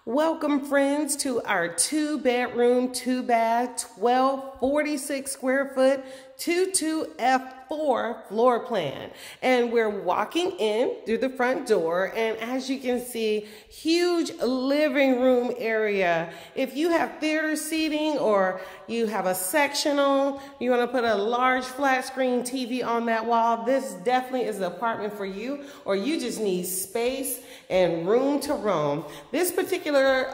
Welcome, friends, to our 2-bedroom, 2-bath, 1246 square foot 22F4 floor plan. And we're walking in through the front door, and as you can see, huge living room area. If you have theater seating or you have a sectional, you want to put a large flat screen TV on that wall, this definitely is the apartment for you, or you just need space and room to roam. This particular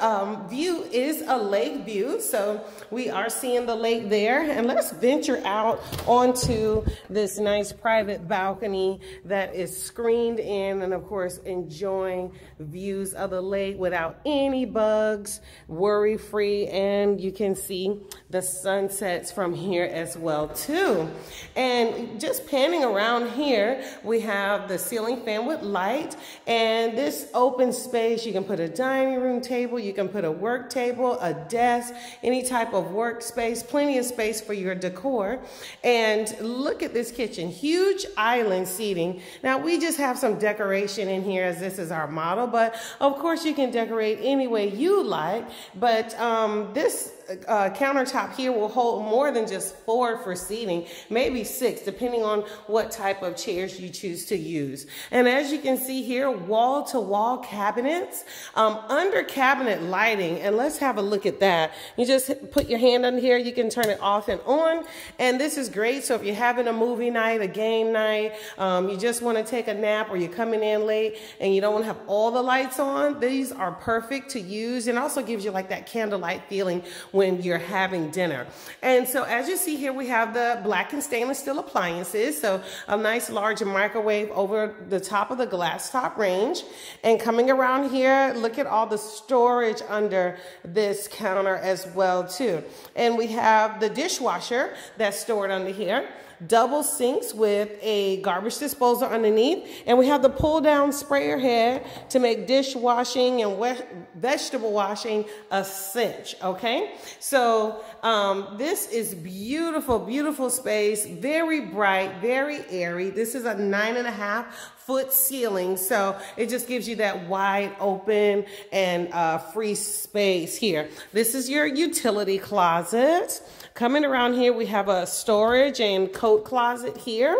view is a lake view, so we are seeing the lake there. And let's venture out onto this nice private balcony that is screened in, and of course enjoying views of the lake without any bugs, worry-free, and you can see the sunsets from here as well too. And just panning around here, we have the ceiling fan with light, and this open space, you can put a dining room table, you can put a work table, a desk, any type of workspace, plenty of space for your decor. And look at this kitchen, huge island seating. Now we just have some decoration in here as this is our model, but of course you can decorate any way you like. But this countertop here will hold more than just 4 for seating, maybe 6, depending on what type of chairs you choose to use. And as you can see here, wall-to-wall cabinets, under cabinet lighting, and let's have a look at that. You just put your hand under here, you can turn it off and on, and this is great. So if you're having a movie night, a game night, you just want to take a nap, or you're coming in late and you don't want to have all the lights on, these are perfect to use, and also gives you like that candlelight feeling when you're having dinner. And so as you see here, we have the black and stainless steel appliances. So a nice large microwave over the top of the glass top range. And coming around here, look at all the storage under this counter as well too. And we have the dishwasher that's stored under here. Double sinks with a garbage disposal underneath, and we have the pull down sprayer head to make dishwashing and vegetable washing a cinch. Okay, so this is beautiful, beautiful space, very bright, very airy. This is a 9.5-foot ceiling, so it just gives you that wide open and free space here. This is your utility closet. Coming around here, we have a storage and coat closet here.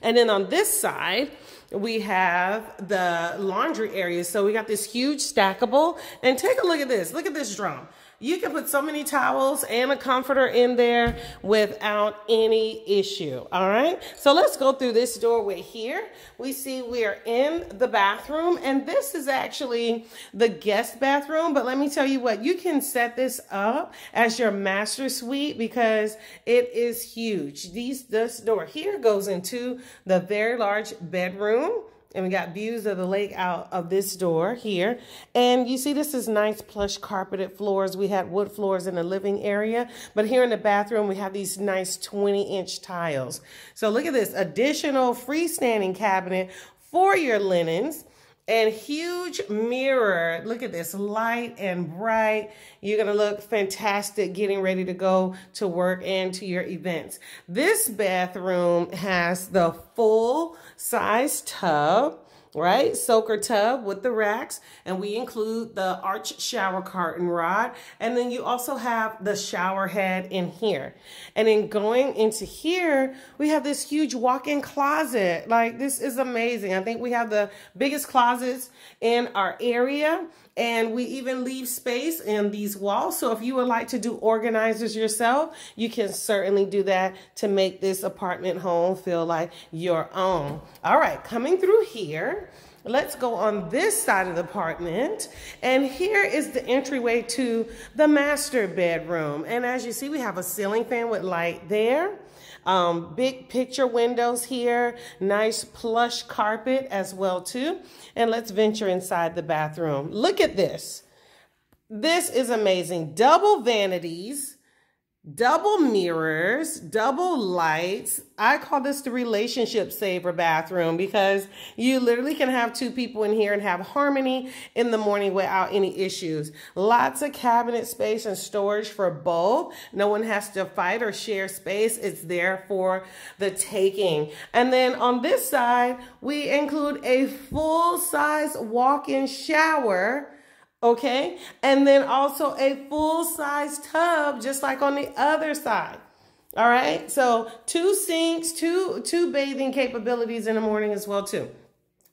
And then on this side, we have the laundry area. So we got this huge stackable, and take a look at this. Look at this drum. You can put so many towels and a comforter in there without any issue. All right. So let's go through this doorway here. We see we are in the bathroom, and this is actually the guest bathroom. But let me tell you what, you can set this up as your master suite because it is huge. This door here goes into the very large bedroom. And we got views of the lake out of this door here. And you see this is nice plush carpeted floors. We had wood floors in the living area. But here in the bathroom, we have these nice 20-inch tiles. So look at this additional freestanding cabinet for your linens. And huge mirror. Look at this, light and bright. You're gonna look fantastic getting ready to go to work and to your events. This bathroom has the full size tub, right? Soaker tub with the racks, and we include the arch shower curtain rod. And then you also have the shower head in here. And then going into here, we have this huge walk-in closet. Like, this is amazing. I think we have the biggest closets in our area, and we even leave space in these walls. So if you would like to do organizers yourself, you can certainly do that to make this apartment home feel like your own. All right, coming through here, let's go on this side of the apartment. And here is the entryway to the master bedroom. And as you see, we have a ceiling fan with light there. Big picture windows here, nice plush carpet as well too. And let's venture inside the bathroom. Look at this. This is amazing. Double vanities, double mirrors, double lights. I call this the relationship saver bathroom because you literally can have 2 people in here and have harmony in the morning without any issues. Lots of cabinet space and storage for both. No one has to fight or share space. It's there for the taking. And then on this side, we include a full-size walk-in shower Okay, and then also a full-size tub, just like on the other side. All right, so 2 sinks, two bathing capabilities in the morning as well too.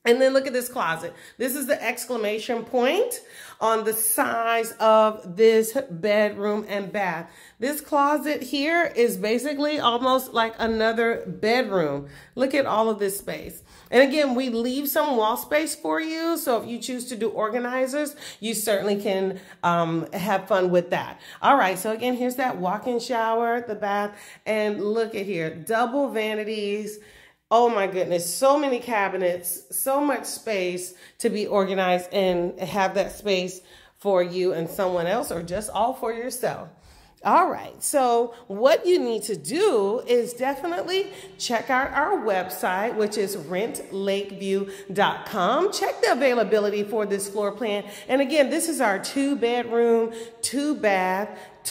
And then look at this closet. This is the exclamation point on the size of this bedroom and bath. This closet here is basically almost like another bedroom. Look at all of this space. And again, we leave some wall space for you. So if you choose to do organizers, you certainly can have fun with that. All right, so again, here's that walk-in shower, the bath, and look at here, double vanities. Oh my goodness, so many cabinets, so much space to be organized and have that space for you and someone else, or just all for yourself. All right, so what you need to do is definitely check out our website, which is rentlakeview.com. Check the availability for this floor plan. And again, this is our 2-bedroom, 2-bath,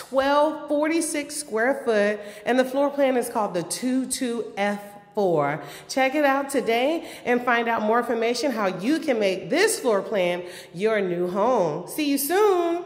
1246 square foot, and the floor plan is called the 22F4. Check it out today and find out more information how you can make this floor plan your new home. See you soon.